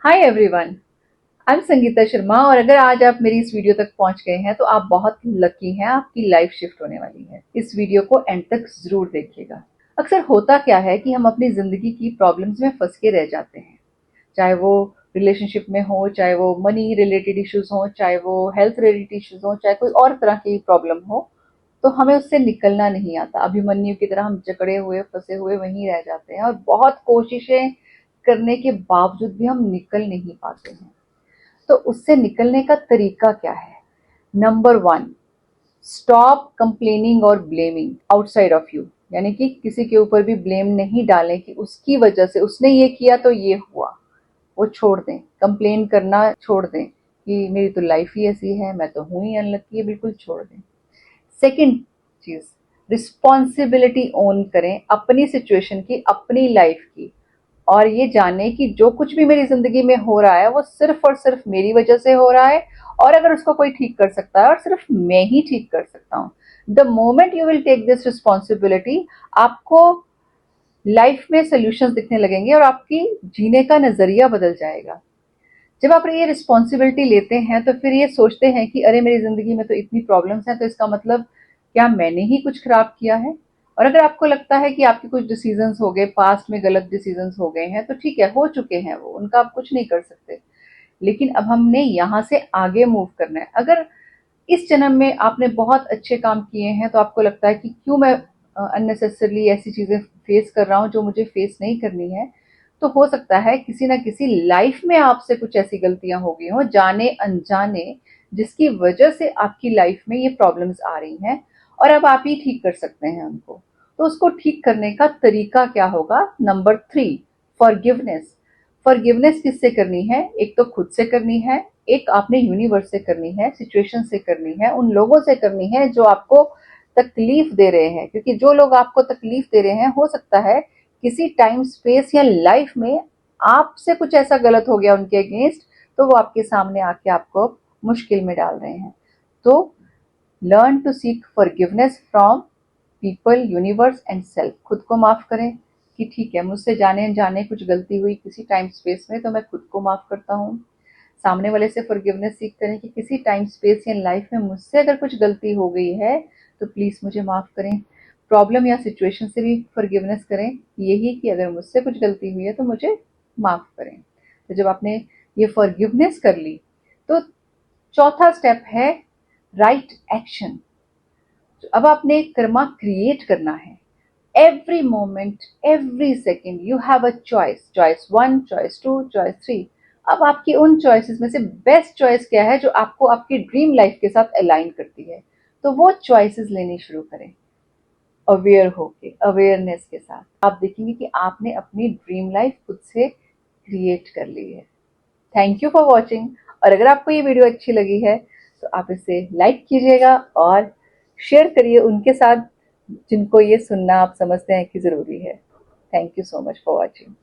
Hi everyone, I am Sangeeta Sharma. और अगर आज आप मेरी इस वीडियो तक पहुंच गए हैं तो आप बहुत लकी हैं, आपकी लाइफ शिफ्ट होने वाली है। इस वीडियो को एंड तक जरूर देखिएगा। अक्सर होता क्या है कि हम अपनी जिंदगी की प्रॉब्लम्स में फंस के रह जाते हैं, चाहे वो रिलेशनशिप में हो, चाहे वो मनी रिलेटेड इश्यूज हो, चाहे वो हेल्थ रिलेटेड इश्यूज हो, चाहे कोई और तरह की प्रॉब्लम हो। तो हमें उससे निकलना नहीं आता। अभिमन्यु की तरह हम जकड़े हुए फंसे हुए वहीं रह जाते हैं और बहुत कोशिशें करने के बावजूद भी हम निकल नहीं पाते हैं। तो उससे निकलने का तरीका क्या है? नंबर वन, स्टॉप कंप्लेनिंग और ब्लेमिंग आउटसाइड ऑफ यू। यानी कि किसी के ऊपर भी ब्लेम नहीं डालें कि उसकी वजह से उसने ये किया तो ये हुआ। वो छोड़ दें, कंप्लेन करना छोड़ दें कि मेरी तो लाइफ ही ऐसी है, मैं तो हूं ही अनलकी है, बिल्कुल छोड़ दें। सेकंड चीज, रिस्पॉन्सिबिलिटी ओन करें अपनी सिचुएशन की, अपनी लाइफ की। और ये जाने कि जो कुछ भी मेरी जिंदगी में हो रहा है वो सिर्फ और सिर्फ मेरी वजह से हो रहा है। और अगर उसको कोई ठीक कर सकता है और सिर्फ मैं ही ठीक कर सकता हूँ। The moment you will take this responsibility, आपको लाइफ में सोल्यूशंस दिखने लगेंगे और आपकी जीने का नजरिया बदल जाएगा। जब आप ये रिस्पॉन्सिबिलिटी लेते हैं तो फिर ये सोचते हैं कि अरे मेरी जिंदगी में तो इतनी प्रॉब्लम्स हैं, तो इसका मतलब क्या मैंने ही कुछ खराब किया है? और अगर आपको लगता है कि आपके कुछ डिसीजंस हो गए, पास्ट में गलत डिसीजंस हो गए हैं, तो ठीक है, हो चुके हैं वो, उनका आप कुछ नहीं कर सकते। लेकिन अब हमने यहाँ से आगे मूव करना है। अगर इस जन्म में आपने बहुत अच्छे काम किए हैं तो आपको लगता है कि क्यों मैं अननेसेसरली ऐसी चीजें फेस कर रहा हूँ जो मुझे फेस नहीं करनी है। तो हो सकता है किसी ना किसी लाइफ में आपसे कुछ ऐसी गलतियां हो गई हो, जाने अनजाने, जिसकी वजह से आपकी लाइफ में ये प्रॉब्लम्स आ रही हैं। और अब आप ही ठीक कर सकते हैं उनको। तो उसको ठीक करने का तरीका क्या होगा? Number three, forgiveness. फॉरगिवनेस किससे करनी है? एक तो खुद से करनी है, एक आपने यूनिवर्स से करनी है, सिचुएशन से करनी है, उन लोगों से करनी है जो आपको तकलीफ दे रहे हैं। क्योंकि जो लोग आपको तकलीफ दे रहे हैं, हो सकता है किसी टाइम स्पेस या लाइफ में आपसे कुछ ऐसा गलत हो गया उनके अगेंस्ट, तो वो आपके सामने आके आपको मुश्किल में डाल रहे हैं। तो learn to seek forgiveness from people, universe and self. खुद को माफ करें कि ठीक है, मुझसे जाने अनजाने कुछ गलती हुई किसी टाइम स्पेस में, तो मैं खुद को माफ करता हूँ। सामने वाले से फॉरगिवनेस सीख करें कि किसी टाइम स्पेस या लाइफ में मुझसे अगर कुछ गलती हो गई है तो प्लीज मुझे माफ करें। प्रॉब्लम या सिचुएशन से भी फॉरगिवनेस करें, यही कि अगर मुझसे कुछ गलती हुई है तो मुझे माफ करें। तो जब आपने ये फॉरगिवनेस कर ली, तो चौथा स्टेप है राइट एक्शन। अब आपने कर्मा क्रिएट करना है। Every moment, every second you have a choice. Choice one, choice two, choice three. अब आपकी उन चॉइसेस में से बेस्ट चॉइस क्या है जो आपको आपकी ड्रीम लाइफ के साथ अलाइन करती है? तो वो चॉइसेस लेनी शुरू करें, अवेयर होके, अवेयरनेस के साथ। आप देखेंगे कि आपने अपनी ड्रीम लाइफ खुद से क्रिएट कर ली है। Thank you for watching. और अगर आपको ये वीडियो अच्छी लगी है तो आप इसे लाइक कीजिएगा और शेयर करिए उनके साथ जिनको ये सुनना आप समझते हैं कि ज़रूरी है। Thank you so much for watching.